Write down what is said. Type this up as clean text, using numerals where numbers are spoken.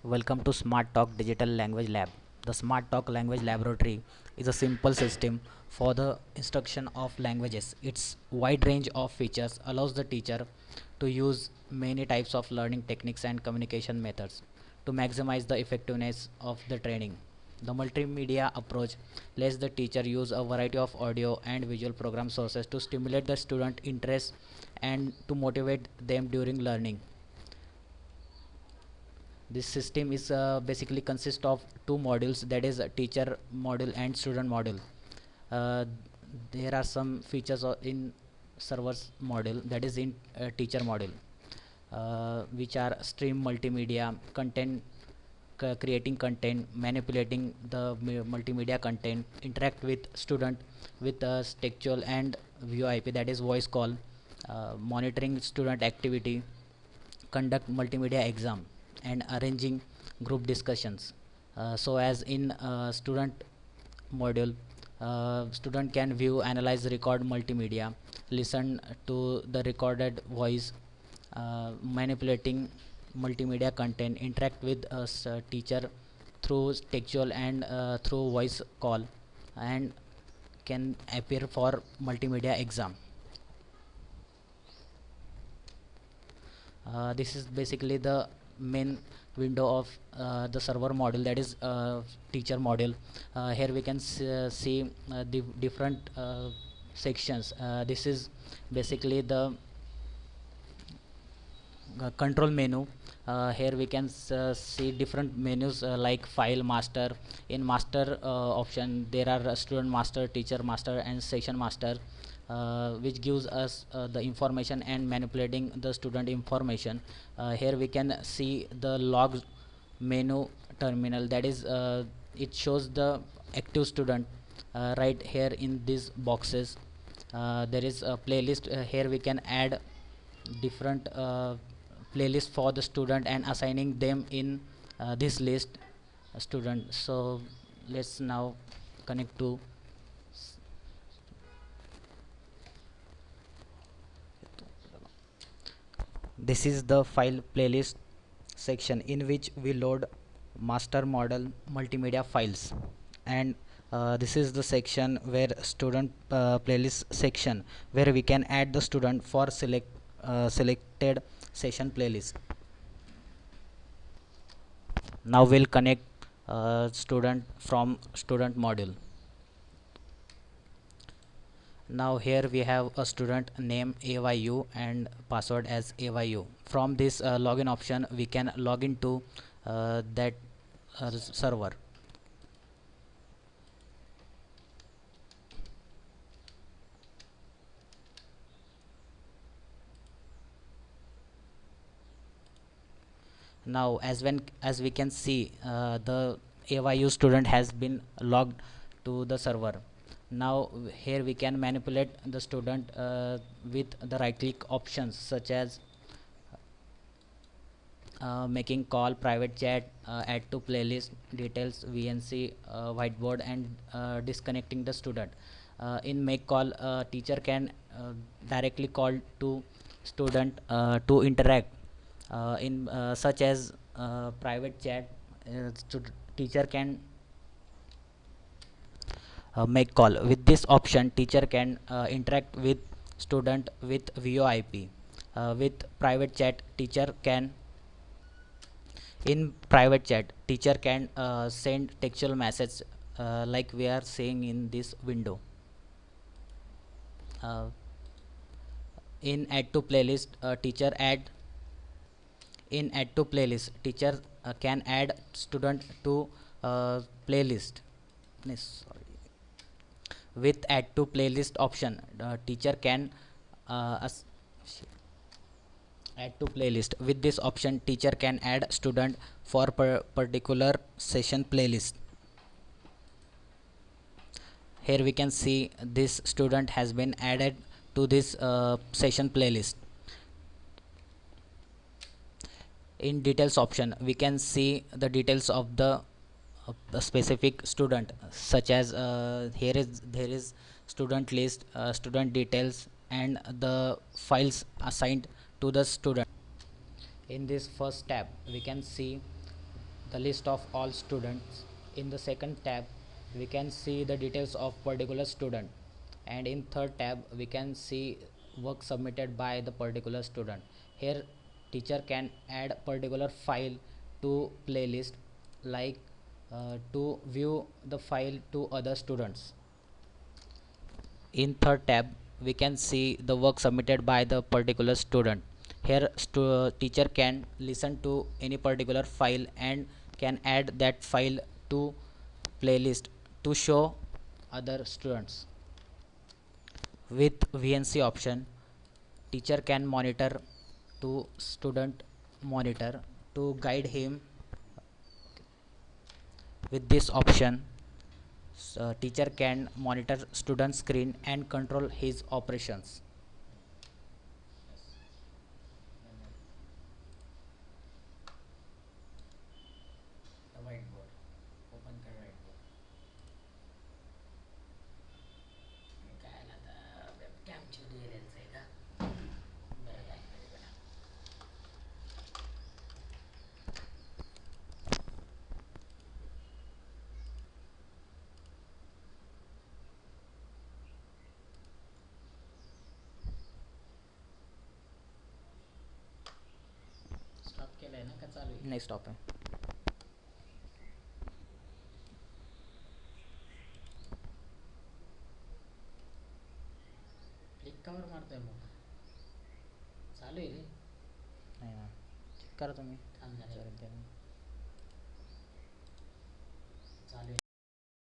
Welcome to Smart Talk Digital Language Lab. The Smart Talk Language Laboratory is a simple system for the instruction of languages. Its wide range of features allows the teacher to use many types of learning techniques and communication methods to maximize the effectiveness of the training. The multimedia approach lets the teacher use a variety of audio and visual program sources to stimulate the student interest and to motivate them during learning. This system is basically consist of two modules, that is a teacher module and student module. uh, there are some features in servers module, that is in teacher module, which are stream multimedia content, creating content, manipulating the multimedia content, interact with student with textual and VoIP, that is voice call, monitoring student activity, conduct multimedia exam, and arranging group discussions. So as in student module, student can view, analyze, record multimedia, listen to the recorded voice, manipulating multimedia content, interact with a teacher through textual and through voice call, and can appear for multimedia exam. This is basically the main window of the server module, that is teacher module. Here we can see the different sections. This is basically the control menu. Here we can see different menus like file master. In master option there are student master, teacher master, and session master, which gives us the information and manipulating the student information. Here we can see the logs menu terminal, that is it shows the active student right here in these boxes. There is a playlist. Here we can add different playlist for the student and assigning them in this list student. So let's now connect to this is the file playlist section in which we load master model multimedia files, and this is the section where student playlist section, where we can add the student for selected session playlist. Now we'll connect student from student module. Now here we have a student name AYU and password as AYU. From this login option we can log into that server. Now as we can see, the AYU student has been logged to the server. Now here we can manipulate the student with the right click options, such as making call, private chat, add to playlist, details, VNC, whiteboard, and disconnecting the student. In make call, teacher can directly call to student to interact in such as private chat. Teacher can make call. With this option teacher can interact with student with VoIP. With private chat, teacher can in private chat teacher can send textual message, like we are seeing in this window. uh, in add to playlist, teacher can add student to playlist. Sorry. With add to playlist option, teacher can add to playlist. With this option teacher can add student for particular session playlist. Here we can see this student has been added to this session playlist. In details option we can see the details of the specific student, such as there is student list, student details, and the files assigned to the student. In this first tab we can see the list of all students. In the second tab we can see the details of particular student, and in third tab we can see work submitted by the particular student. Here teacher can add particular file to playlist, like to view the file to other students. In third tab we can see the work submitted by the particular student. Here teacher can listen to any particular file and can add that file to playlist to show other students. With VNC option, teacher can monitor to student monitor to guide him. With this option, teacher can monitor student screen and control his operations. Next stop है. Click cover मारतोय मग चालू आहे रे. नाही ना, check करा तुम्ही. थांब जरा. चालेल. चालू आहे.